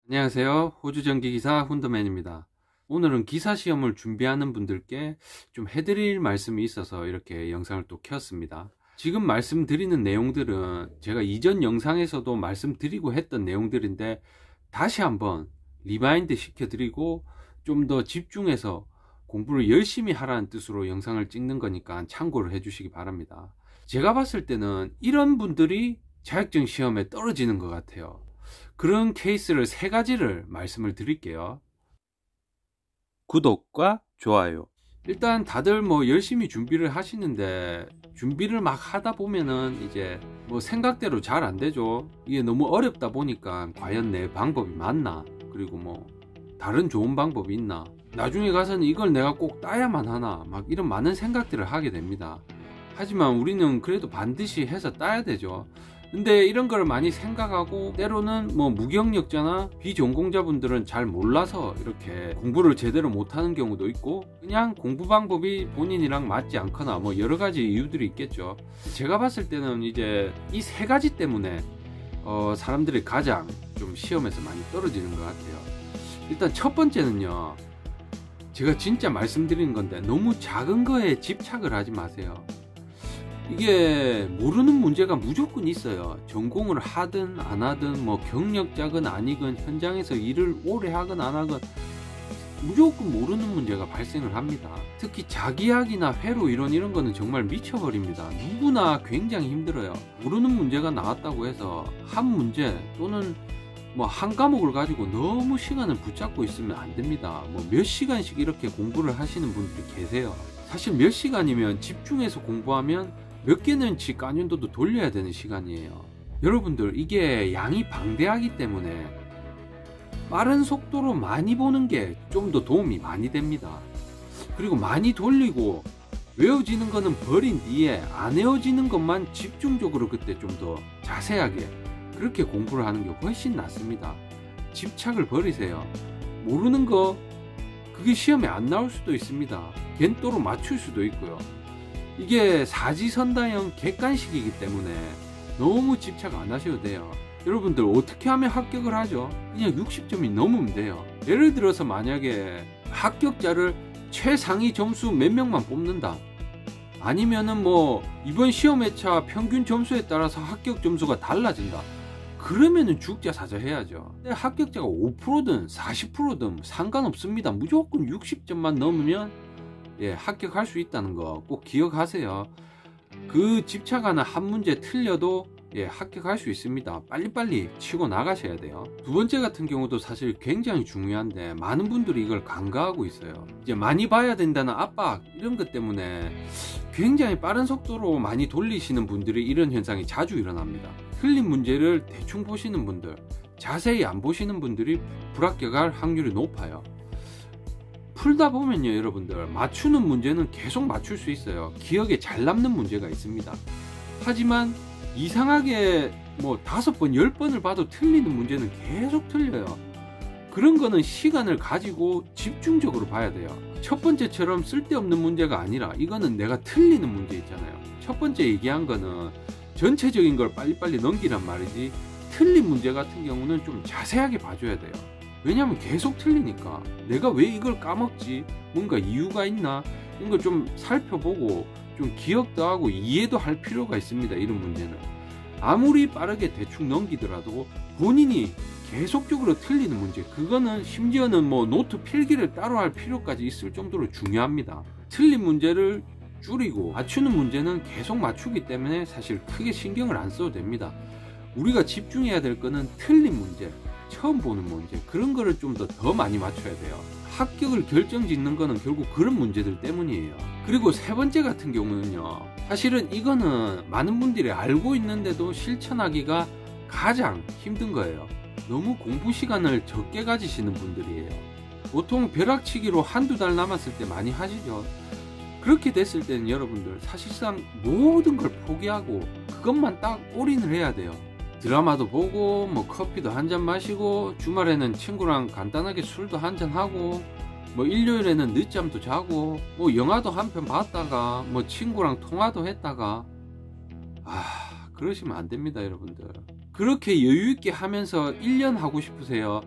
안녕하세요. 호주 전기기사 훈더맨입니다. 오늘은 기사시험을 준비하는 분들께 좀 해드릴 말씀이 있어서 이렇게 영상을 또 켰습니다. 지금 말씀드리는 내용들은 제가 이전 영상에서도 말씀드리고 했던 내용들인데 다시 한번 리마인드 시켜드리고 좀 더 집중해서 공부를 열심히 하라는 뜻으로 영상을 찍는 거니까 참고를 해주시기 바랍니다. 제가 봤을 때는 이런 분들이 자격증 시험에 떨어지는 것 같아요. 그런 케이스를 세 가지를 말씀을 드릴게요. 구독과 좋아요. 일단 다들 열심히 준비를 하시는데 준비를 막 하다 보면은 이제 생각대로 잘 안 되죠. 이게 너무 어렵다 보니까 과연 내 방법이 맞나, 그리고 다른 좋은 방법이 있나, 나중에 가서는 이걸 내가 꼭 따야만 하나, 막 이런 많은 생각들을 하게 됩니다. 하지만 우리는 그래도 반드시 해서 따야 되죠. 근데 이런 걸 많이 생각하고 때로는 무경력자나 비전공자분들은 잘 몰라서 이렇게 공부를 제대로 못하는 경우도 있고, 그냥 공부 방법이 본인이랑 맞지 않거나 여러 가지 이유들이 있겠죠. 제가 봤을 때는 이제 이 세 가지 때문에 사람들이 가장 좀 시험에서 많이 떨어지는 것 같아요. 일단 첫 번째는요, 제가 진짜 말씀드리는 건데 너무 작은 거에 집착을 하지 마세요. 이게 모르는 문제가 무조건 있어요. 전공을 하든 안 하든 경력자건 아니건 현장에서 일을 오래 하건 안 하건 무조건 모르는 문제가 발생을 합니다. 특히 자기학이나 회로 이론 이런 거는 정말 미쳐버립니다. 누구나 굉장히 힘들어요. 모르는 문제가 나왔다고 해서 한 문제 또는 한 과목을 가지고 너무 시간을 붙잡고 있으면 안 됩니다. 몇 시간씩 이렇게 공부를 하시는 분들이 계세요. 사실 몇 시간이면 집중해서 공부하면 몇 개는치 까년도도 돌려야 되는 시간이에요. 여러분들, 이게 양이 방대하기 때문에 빠른 속도로 많이 보는 게 좀 더 도움이 많이 됩니다. 그리고 많이 돌리고 외워지는 거는 버린 뒤에 안 외워지는 것만 집중적으로 그때 좀 더 자세하게 그렇게 공부를 하는 게 훨씬 낫습니다. 집착을 버리세요. 모르는 거 그게 시험에 안 나올 수도 있습니다. 겐또로 맞출 수도 있고요. 이게 사지선다형 객관식이기 때문에 너무 집착 안 하셔도 돼요. 여러분들 어떻게 하면 합격을 하죠? 그냥 60점이 넘으면 돼요. 예를 들어서 만약에 합격자를 최상위 점수 몇 명만 뽑는다, 아니면은 이번 시험회차 평균 점수에 따라서 합격 점수가 달라진다, 그러면은 죽자사자 해야죠. 근데 합격자가 5%든 40%든 상관없습니다. 무조건 60점만 넘으면 합격할 수 있다는 거 꼭 기억하세요. 그 집착하는 한 문제 틀려도 합격할 수 있습니다. 빨리빨리 치고 나가셔야 돼요. 두 번째 같은 경우도 사실 굉장히 중요한데 많은 분들이 이걸 간과하고 있어요. 이제 많이 봐야 된다는 압박 이런 것 때문에 굉장히 빠른 속도로 많이 돌리시는 분들이 이런 현상이 자주 일어납니다. 틀린 문제를 대충 보시는 분들, 자세히 안 보시는 분들이 불합격할 확률이 높아요. 풀다 보면요, 여러분들, 맞추는 문제는 계속 맞출 수 있어요. 기억에 잘 남는 문제가 있습니다. 하지만 이상하게 5번, 10번을 봐도 틀리는 문제는 계속 틀려요. 그런 거는 시간을 가지고 집중적으로 봐야 돼요. 첫 번째처럼 쓸데없는 문제가 아니라 이거는 내가 틀리는 문제 있잖아요. 첫 번째 얘기한 거는 전체적인 걸 빨리빨리 넘기란 말이지, 틀린 문제 같은 경우는 좀 자세하게 봐줘야 돼요. 왜냐면 계속 틀리니까 내가 왜 이걸 까먹지, 뭔가 이유가 있나, 이런 걸 좀 살펴보고 좀 기억도 하고 이해도 할 필요가 있습니다. 이런 문제는 아무리 빠르게 대충 넘기더라도 본인이 계속적으로 틀리는 문제, 그거는 심지어는 노트 필기를 따로 할 필요까지 있을 정도로 중요합니다. 틀린 문제를 줄이고 맞추는 문제는 계속 맞추기 때문에 사실 크게 신경을 안 써도 됩니다. 우리가 집중해야 될 거는 틀린 문제, 처음 보는 문제, 그런 거를 좀 더 많이 맞춰야 돼요. 합격을 결정짓는 거는 결국 그런 문제들 때문이에요. 그리고 세 번째 같은 경우는요, 사실은 이거는 많은 분들이 알고 있는데도 실천하기가 가장 힘든 거예요. 너무 공부 시간을 적게 가지시는 분들이에요. 보통 벼락치기로 한두 달 남았을 때 많이 하시죠. 그렇게 됐을 때는 여러분들 사실상 모든 걸 포기하고 그것만 딱 올인을 해야 돼요. 드라마도 보고 커피도 한잔 마시고, 주말에는 친구랑 간단하게 술도 한잔 하고, 일요일에는 늦잠도 자고, 영화도 한 편 봤다가 친구랑 통화도 했다가, 그러시면 안 됩니다. 여러분들 그렇게 여유있게 하면서 1년 하고 싶으세요?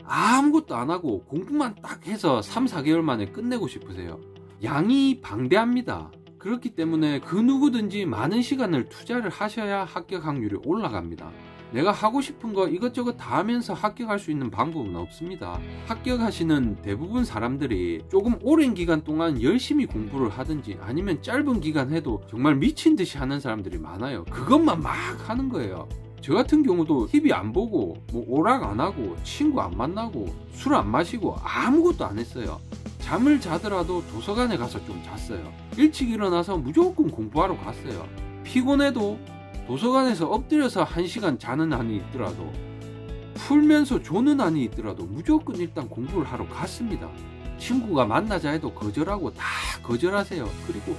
아무것도 안 하고 공부만 딱 해서 3, 4개월 만에 끝내고 싶으세요? 양이 방대합니다. 그렇기 때문에 그 누구든지 많은 시간을 투자를 하셔야 합격 확률이 올라갑니다. 내가 하고 싶은 거 이것저것 다 하면서 합격할 수 있는 방법은 없습니다. 합격하시는 대부분 사람들이 조금 오랜 기간 동안 열심히 공부를 하든지 아니면 짧은 기간 해도 정말 미친 듯이 하는 사람들이 많아요. 그것만 막 하는 거예요. 저 같은 경우도 TV 안 보고 뭐 오락 안 하고 친구 안 만나고 술 안 마시고 아무것도 안 했어요. 잠을 자더라도 도서관에 가서 좀 잤어요. 일찍 일어나서 무조건 공부하러 갔어요. 피곤해도 도서관에서 엎드려서 1시간 자는 한이 있더라도 풀면서 조는 한이 있더라도 무조건 일단 공부를 하러 갔습니다. 친구가 만나자 해도 거절하고 다 거절하세요. 그리고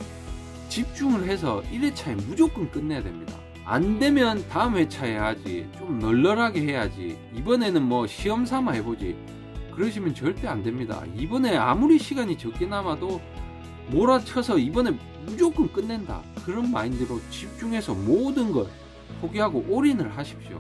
집중을 해서 1회차에 무조건 끝내야 됩니다. 안 되면 다음 회차에 해야지, 좀 널널하게 해야지, 이번에는 뭐 시험 삼아 해보지, 그러시면 절대 안 됩니다. 이번에 아무리 시간이 적게 남아도 몰아쳐서 이번에 무조건 끝낸다, 그런 마인드로 집중해서 모든 걸 포기하고 올인을 하십시오.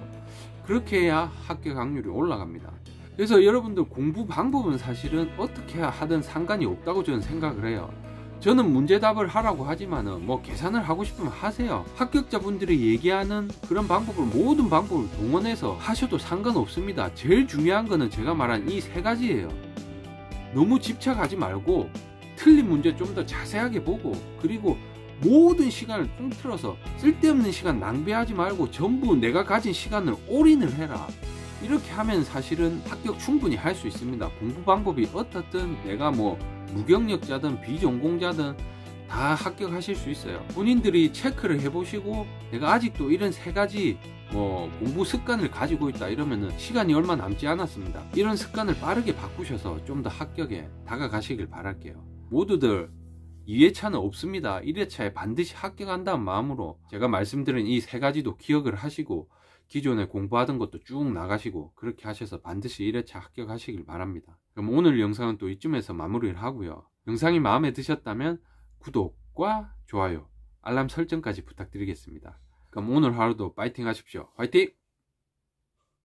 그렇게 해야 합격 확률이 올라갑니다. 그래서 여러분들 공부 방법은 사실은 어떻게 하든 상관이 없다고 저는 생각을 해요. 저는 문제답을 하라고 하지만은 뭐 계산을 하고 싶으면 하세요. 합격자분들이 얘기하는 그런 방법을, 모든 방법을 동원해서 하셔도 상관없습니다. 제일 중요한 거는 제가 말한 이 3가지예요. 너무 집착하지 말고 틀린 문제 좀 더 자세하게 보고, 그리고 모든 시간을 통틀어서 쓸데없는 시간 낭비하지 말고 전부 내가 가진 시간을 올인을 해라. 이렇게 하면 사실은 합격 충분히 할 수 있습니다. 공부 방법이 어떻든 내가 뭐 무경력자든 비전공자든 다 합격하실 수 있어요. 본인들이 체크를 해보시고 내가 아직도 이런 3가지 뭐 공부 습관을 가지고 있다 이러면은 시간이 얼마 남지 않았습니다. 이런 습관을 빠르게 바꾸셔서 좀 더 합격에 다가가시길 바랄게요. 모두들 2회차는 없습니다. 1회차에 반드시 합격한다는 마음으로 제가 말씀드린 이 3가지도 기억을 하시고 기존에 공부하던 것도 쭉 나가시고 그렇게 하셔서 반드시 1회차 합격하시길 바랍니다. 그럼 오늘 영상은 또 이쯤에서 마무리를 하고요. 영상이 마음에 드셨다면 구독과 좋아요, 알람 설정까지 부탁드리겠습니다. 그럼 오늘 하루도 파이팅 하십시오. 화이팅!